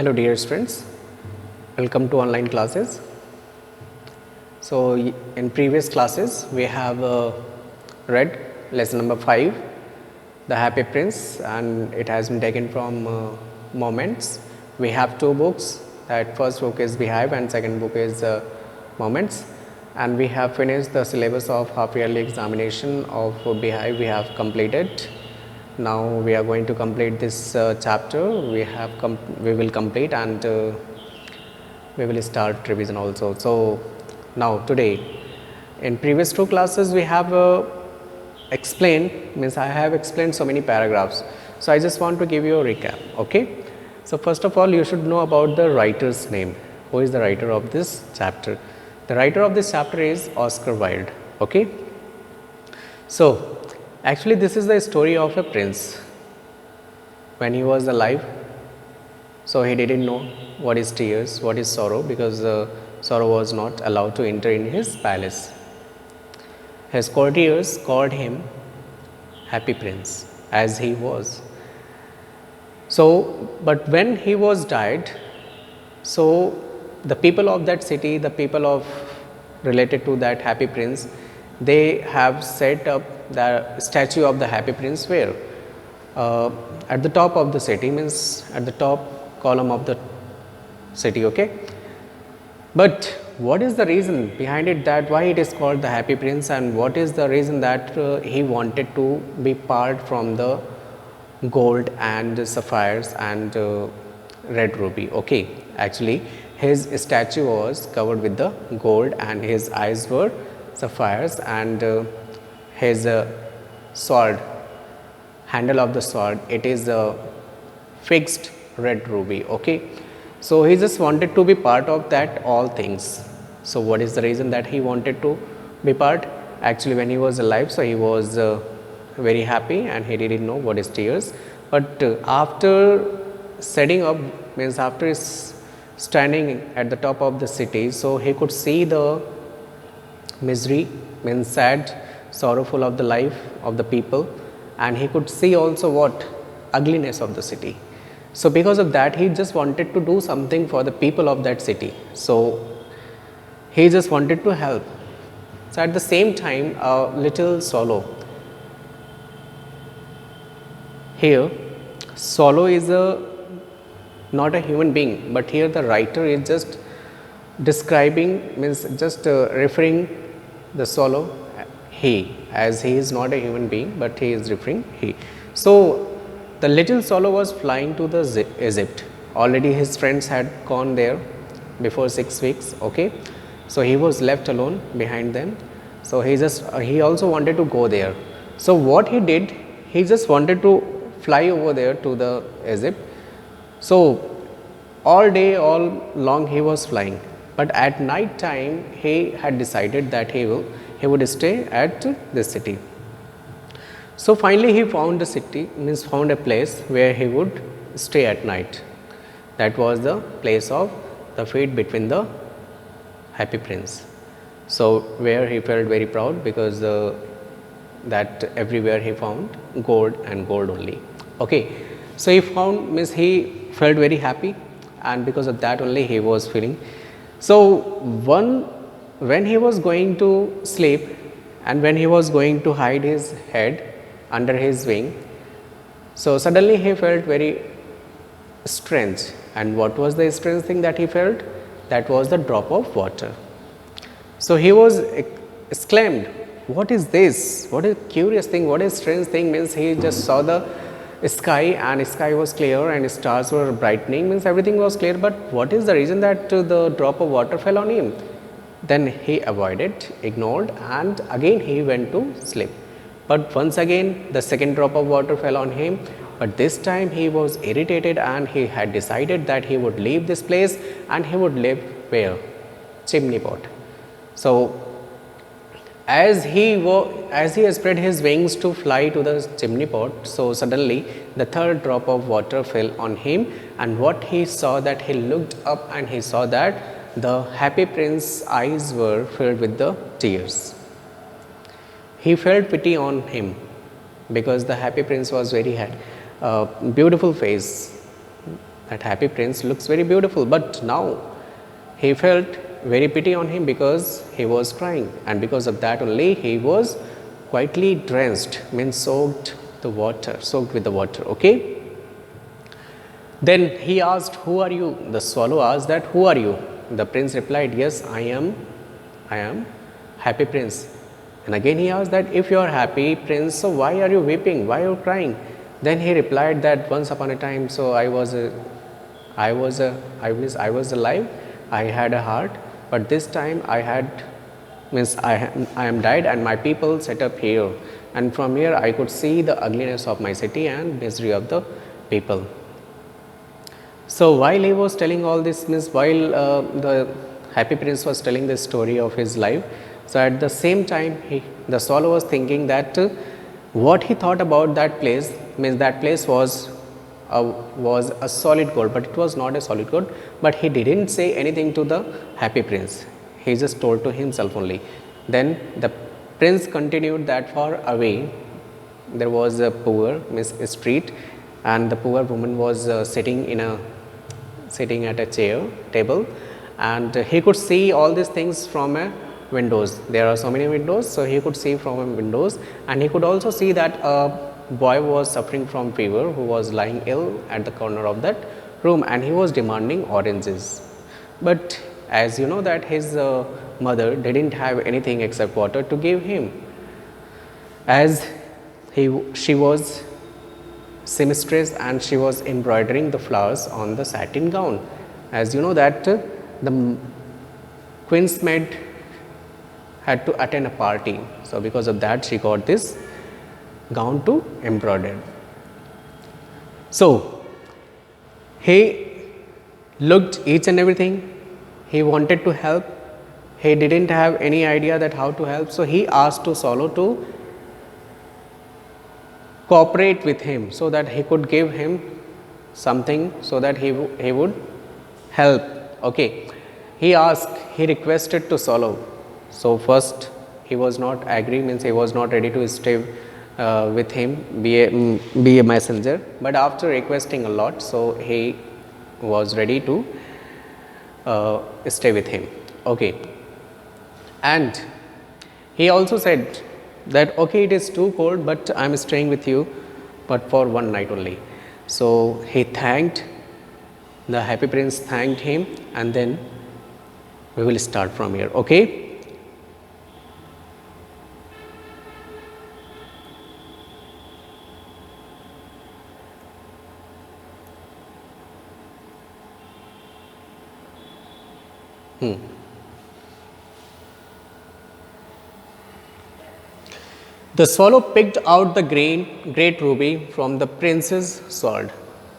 Hello dear students, welcome to online classes. So in previous classes we have read lesson number 5, the Happy Prince, and it has been taken from Moments. We have two books, that first book is Beehive and second book is Moments, and we have finished the syllabus of half yearly examination of Beehive. We have completed. Now we are going to complete this chapter. We will complete and we will start revision also. So now today, in previous two classes we have I have explained so many paragraphs. So I just want to give you a recap. Okay. So first of all, you should know about the writer's name. Who is the writer of this chapter? The writer of this chapter is Oscar Wilde. Okay. So actually this is the story of a prince. When he was alive, so he didn't know what is tears, what is sorrow, because sorrow was not allowed to enter in his palace. His courtiers called him Happy Prince, as he was. So, but when he was died, so the people of that city, the people of related to that Happy Prince, they have set up the statue of the Happy Prince where? At the top of the city, means at the top column of the city. Okay. But what is the reason behind it, that why it is called the Happy Prince, and what is the reason that he wanted to be part from the gold and sapphires and red ruby? Okay, actually his statue was covered with the gold and his eyes were sapphires, and his sword, handle of the sword, it is a fixed red ruby. Okay. So he just wanted to be part of that all things. So what is the reason that he wanted to be part? Actually when he was alive, so he was very happy and he didn't know what is tears. But after setting up, means after standing at the top of the city, so he could see the misery, means sad, sorrowful of the life of the people, and he could see also what? Ugliness of the city. So because of that, he just wanted to do something for the people of that city. So he just wanted to help. So at the same time, a little swallow. Here, swallow is not a human being, but here the writer is just describing, means just referring the swallow he, as he is not a human being, but he is referring he. So the little swallow was flying to the Egypt. Already his friends had gone there before 6 weeks. Okay, so he was left alone behind them. So he also wanted to go there. So what he did, he just wanted to fly over there to the Egypt. So all day, all long he was flying. But at night time, he had decided that he would stay at this city. So finally he found a city, means found a place where he would stay at night. That was the place of the fate between the Happy Prince. So where he felt very proud, because that everywhere he found gold and gold only. Okay, so he found, means he felt very happy, and because of that only he was feeling. So when he was going to sleep and when he was going to hide his head under his wing, so suddenly he felt very strange. And what was the strange thing that he felt? That was the drop of water. So he was exclaimed, what is this? What is curious thing? What is strange thing? Means he just saw the sky, and sky was clear and stars were brightening, means everything was clear. But what is the reason that the drop of water fell on him? Then he avoided, ignored, and again he went to sleep. But once again the second drop of water fell on him, but this time he was irritated and he had decided that he would leave this place and he would live where? Chimney pot. So as he spread his wings to fly to the chimney pot, so suddenly the third drop of water fell on him, and what he saw, that he looked up and he saw that the Happy Prince's eyes were filled with the tears. He felt pity on him, because the Happy Prince was very beautiful face, that happy prince looks very beautiful, but now he felt very pity on him because he was crying, and because of that only he was quietly drenched, means soaked with the water. Okay. Then he asked, "Who are you?" The swallow asked that, "Who are you?" The prince replied, "Yes, I am happy prince." And again he asked that, "If you are happy prince, so why are you weeping? Why are you crying?" Then he replied that, "Once upon a time, so I was alive. I had a heart, but this time I am died, and my people set up here, and from here I could see the ugliness of my city and misery of the people." So while he was telling all this, means while the happy prince was telling the story of his life, so at the same time the swallow was thinking that what he thought about that place, means that place was a solid gold, but it was not a solid gold. But he didn't say anything to the happy prince. He just told to himself only. Then the prince continued that far away there was a poor, means a street, and the poor woman was sitting at a table, and he could see all these things from a windows. There are so many windows, so he could see from a windows, and he could also see that a boy was suffering from fever who was lying ill at the corner of that room, and he was demanding oranges. But as you know that his mother didn't have anything except water to give him, as she was seamstress and she was embroidering the flowers on the satin gown. As you know that the queen's maid had to attend a party, so because of that she got this gown to embroider. So he looked each and everything, he wanted to help, he didn't have any idea that how to help, so he asked to swallow to cooperate with him so that he could give him something so that he would help. Okay, he requested to swallow. So first he was not agree, means he was not ready to stay with him, be a messenger, but after requesting a lot, so he was ready to stay with him. Okay, and he also said that, "Okay, it is too cold, but I am staying with you, but for one night only." So he thanked, the happy prince thanked him, and then we will start from here. Okay. The swallow picked out the great ruby from the prince's sword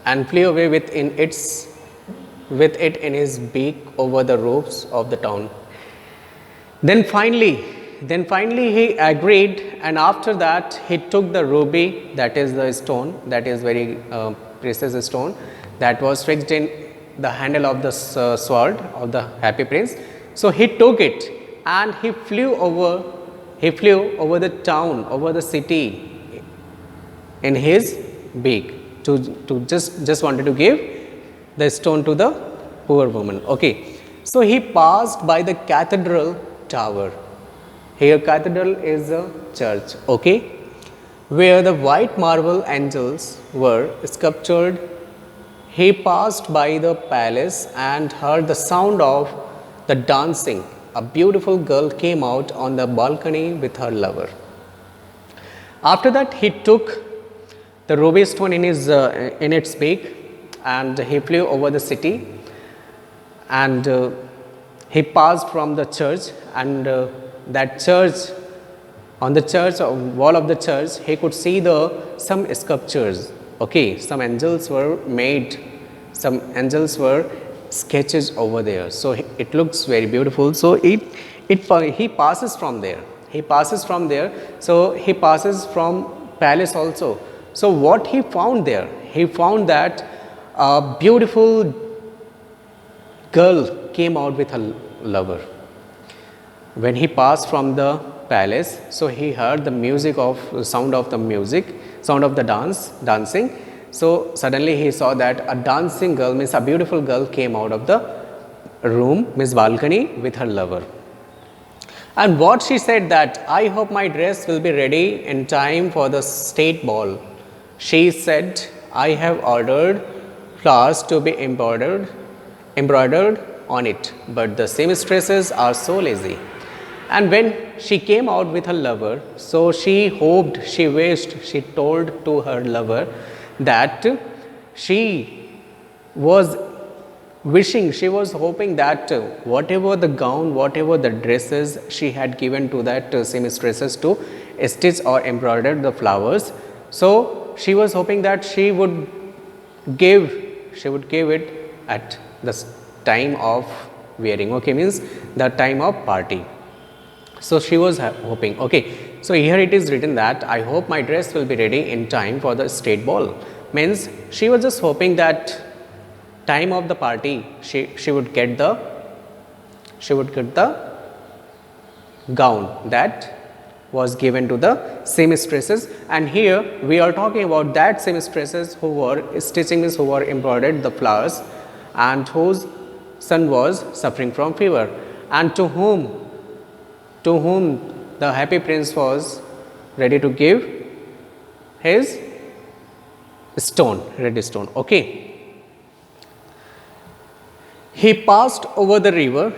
and flew away with it in his beak over the roofs of the town. Then finally he agreed, and after that he took the ruby, that is the stone, that is very precious stone, that was fixed in the handle of the sword of the happy prince. So he took it and he flew over the town, over the city in his beak to just wanted to give the stone to the poor woman. Okay, so he passed by the cathedral tower. Here cathedral is a church, okay, where the white marble angels were sculptured. He passed by the palace and heard the sound of the dancing. A beautiful girl came out on the balcony with her lover. After that he took the ruby stone in its beak and he flew over the city, and he passed from the church, and that church, on the church wall of the church, he could see some sculptures. Okay, some angels were made, some angels were sketches over there, so it looks very beautiful. So he passes from there, so he passes from palace also. So what he found there, he found that a beautiful girl came out with her lover. When he passed from the palace, so he heard the sound of the dancing. So suddenly he saw that a dancing girl, means a beautiful girl, came out of the room, means balcony, with her lover. And what she said that, I hope my dress will be ready in time for the state ball. She said, I have ordered flowers to be embroidered on it, but the seamstresses are so lazy. And when she came out with her lover, so she hoped, she wished, she told to her lover that she was wishing, she was hoping that whatever the gown, whatever the dresses she had given to that seamstresses to stitch or embroider the flowers, so she was hoping that she would give it at the time of wearing, okay, means the time of party. So she was hoping, okay, so here it is written that I hope my dress will be ready in time for the state ball, means she was just hoping that time of the party she would get the gown that was given to the seamstresses. And here we are talking about that seamstresses who were stitching, means who were embroidered the flowers, and whose son was suffering from fever, and to whom the happy prince was ready to give his stone, red stone, okay. He passed over the river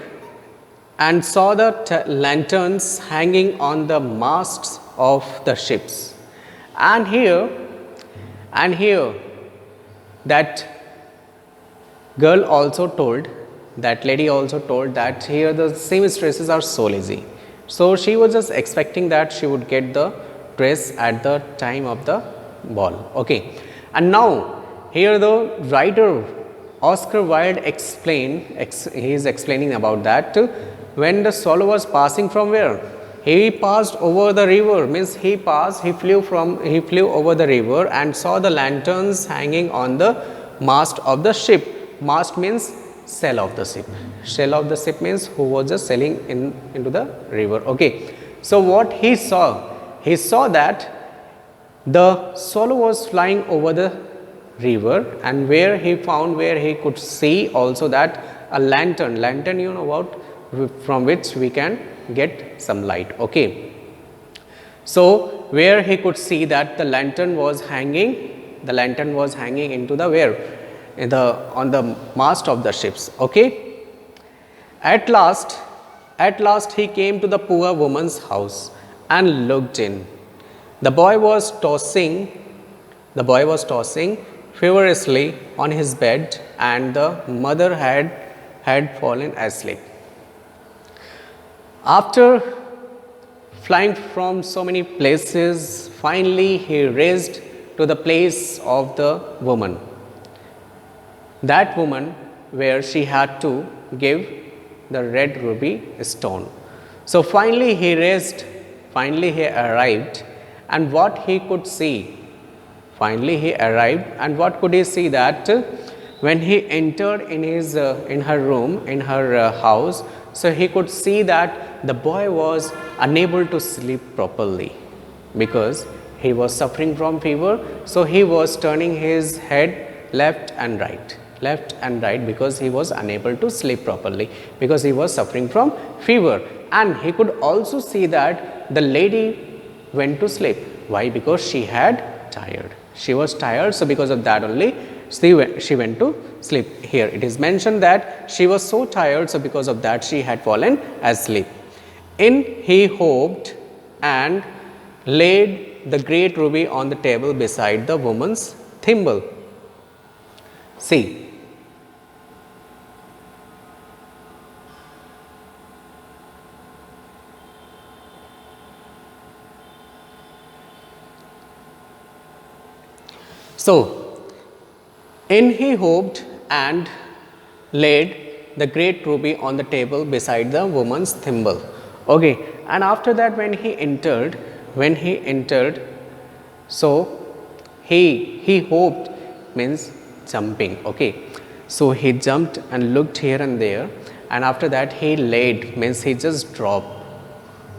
and saw the lanterns hanging on the masts of the ships. And here that girl also told, that lady also told that here the seamstresses are so lazy. So she was just expecting that she would get the dress at the time of the ball, okay. And now here the writer Oscar Wilde he is explaining about that when the swallow was passing from where? He passed over the river, means he flew over the river and saw the lanterns hanging on the mast of the ship. Mast means sail of the ship. Sail of the ship means who was just sailing into the river, okay. So what he saw that the swallow was flying over the river, and where he could see also that a lantern, you know what, from which we can get some light, okay. So where he could see that the lantern was hanging into the where, on the mast of the ships, okay. At last he came to the poor woman's house and looked in. The boy was tossing feverishly on his bed, and the mother had fallen asleep. After flying from so many places, finally he reached to the place of the woman, that woman where she had to give the red ruby stone. So finally he arrived, and what he could see, what could he see, that when he entered in her room, in her house, so he could see that the boy was unable to sleep properly because he was suffering from fever. So he was turning his head left and right because he was unable to sleep properly because he was suffering from fever. And he could also see that the lady went to sleep. Why? Because she was tired, so because of that only she went to sleep. Here it is mentioned that she was so tired, so because of that she had fallen asleep. In he hoped and laid the great ruby on the table beside the woman's thimble. See, so, in he hoped and laid the great ruby on the table beside the woman's thimble. Okay, and after that when he entered, so he hoped means jumping. Okay, so he jumped and looked here and there, and after that he laid means he just dropped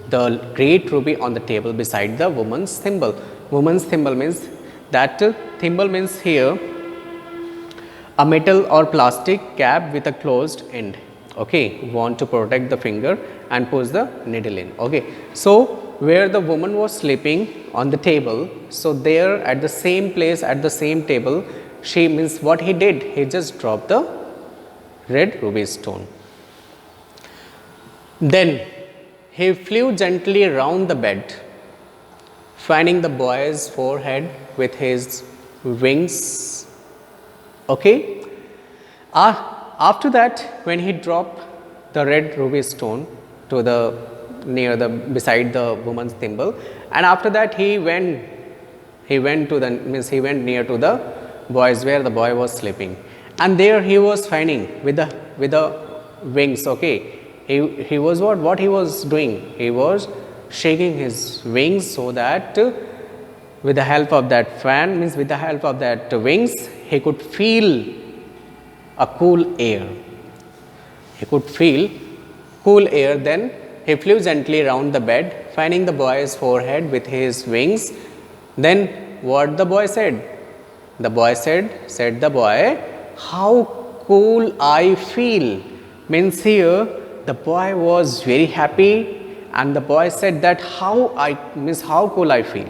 the great ruby on the table beside the woman's thimble. Woman's thimble means That thimble means here a metal or plastic cap with a closed end. Okay, want to protect the finger and push the needle in. Okay, so where the woman was sleeping on the table, so there at the same place, at the same table, she means what he did, he just dropped the red ruby stone. Then he flew gently round the bed, fanning the boy's forehead with his wings. Okay. After that, when he dropped the red ruby stone to the near the beside the woman's thimble, and after that he went to the means he went near to the boys where the boy was sleeping, and there he was fanning with the wings. Okay, he was what he was doing, he was shaking his wings so that with the help of that fan, means with the help of that wings, he could feel a cool air. He could feel cool air. Then he flew gently round the bed, fanning the boy's forehead with his wings. Then what the boy said? The boy said the boy, how cool I feel. Means here the boy was very happy, and the boy said that how cool I feel.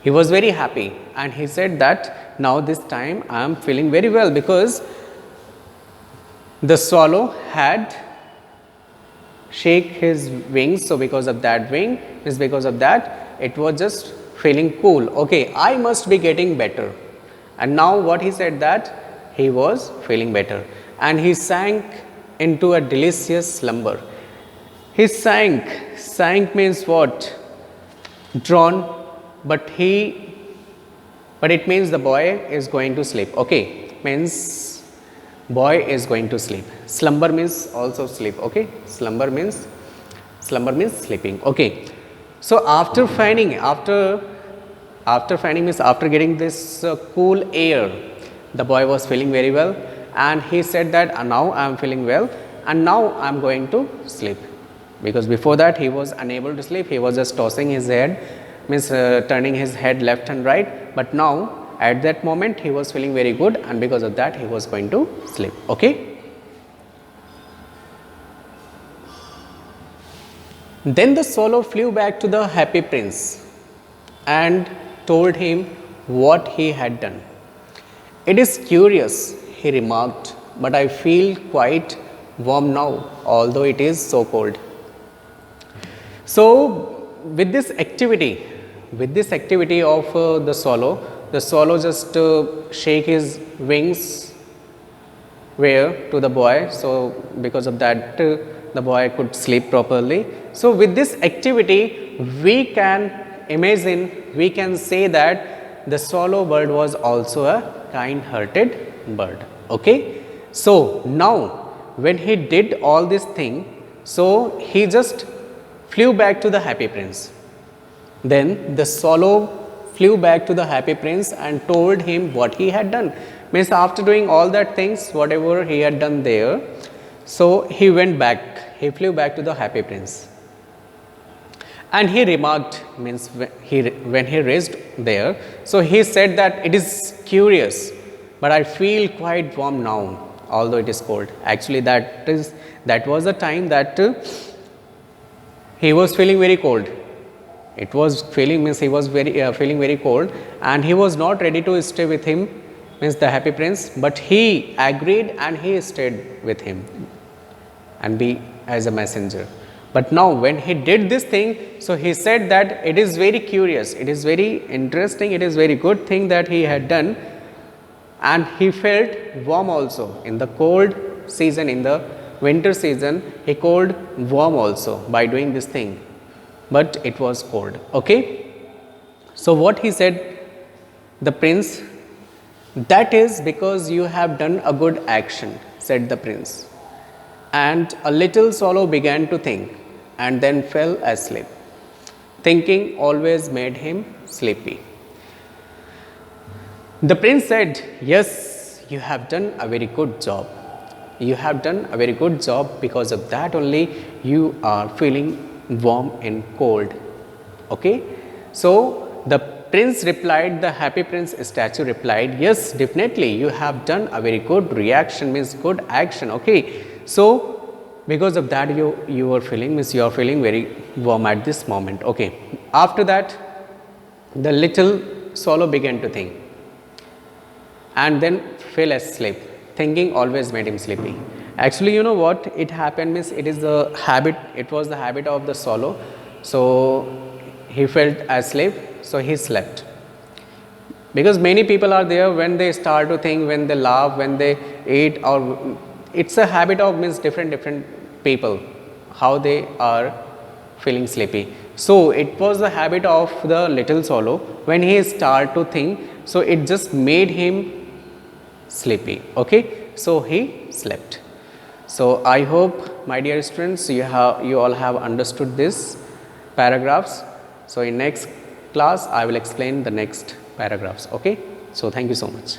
He was very happy, and he said that now this time I am feeling very well, because the swallow had shake his wings. So because of that wing, is because of that it was just feeling cool. Okay, I must be getting better. And now what he said, that he was feeling better, and he sank into a delicious slumber. He sank means what? Drawn. But it means the boy is going to sleep. Okay, means boy is going to sleep. Slumber means also sleep. Okay, slumber means sleeping. Okay, so after fanning means after getting this cool air, the boy was feeling very well, and he said that now I am feeling well, and now I am going to sleep. Because before that he was unable to sleep, he was just tossing his head, means turning his head left and right, but now at that moment he was feeling very good, and because of that he was going to sleep. Okay. Then the swallow flew back to the happy prince and told him what he had done. It is curious, he remarked, but I feel quite warm now, although it is so cold. So with this activity of the swallow just shake his wings where to the boy. So because of that the boy could sleep properly. So with this activity we can imagine, we can say that the swallow bird was also a kind-hearted bird. Okay. So now when he did all this thing, so he just flew back to the happy prince. Then the swallow flew back to the happy prince and told him what he had done. Means after doing all that things, whatever he had done there, so he went back, he flew back to the happy prince. And he remarked, means when he reached there, so he said that it is curious, but I feel quite warm now, although it is cold. Actually that was the time that he was feeling very cold. It was feeling, means he was feeling very cold, and he was not ready to stay with him, means the happy prince, but he agreed and he stayed with him and be as a messenger. But now when he did this thing, so he said that it is very curious, it is very interesting, it is very good thing that he had done, and he felt warm also in the cold season, in the winter season he cold warm also by doing this thing, but it was cold. Okay. So what he said, the prince, that is because you have done a good action, said the prince. And a little swallow began to think, and then fell asleep. Thinking always made him sleepy. The prince said, yes, you have done a very good job. You have done a very good job, because of that only you are feeling warm and cold. Okay. So the prince replied, the happy prince statue replied, yes, definitely you have done a very good reaction, means good action. Okay, so because of that you are feeling, means you are feeling very warm at this moment. Okay, after that the little swallow began to think and then fell asleep. Thinking always made him sleepy. Actually, you know what it happened, means it is the habit, it was the habit of the swallow. So he felt asleep, so he slept. Because many people are there, when they start to think, when they laugh, when they eat, or it's a habit of, means different people, how they are feeling sleepy. So it was the habit of the little swallow, when he start to think, so it just made him sleepy. Okay, so he slept. So I hope, my dear students, you all have understood this paragraphs. So in next class I will explain the next paragraphs. Okay, so thank you so much.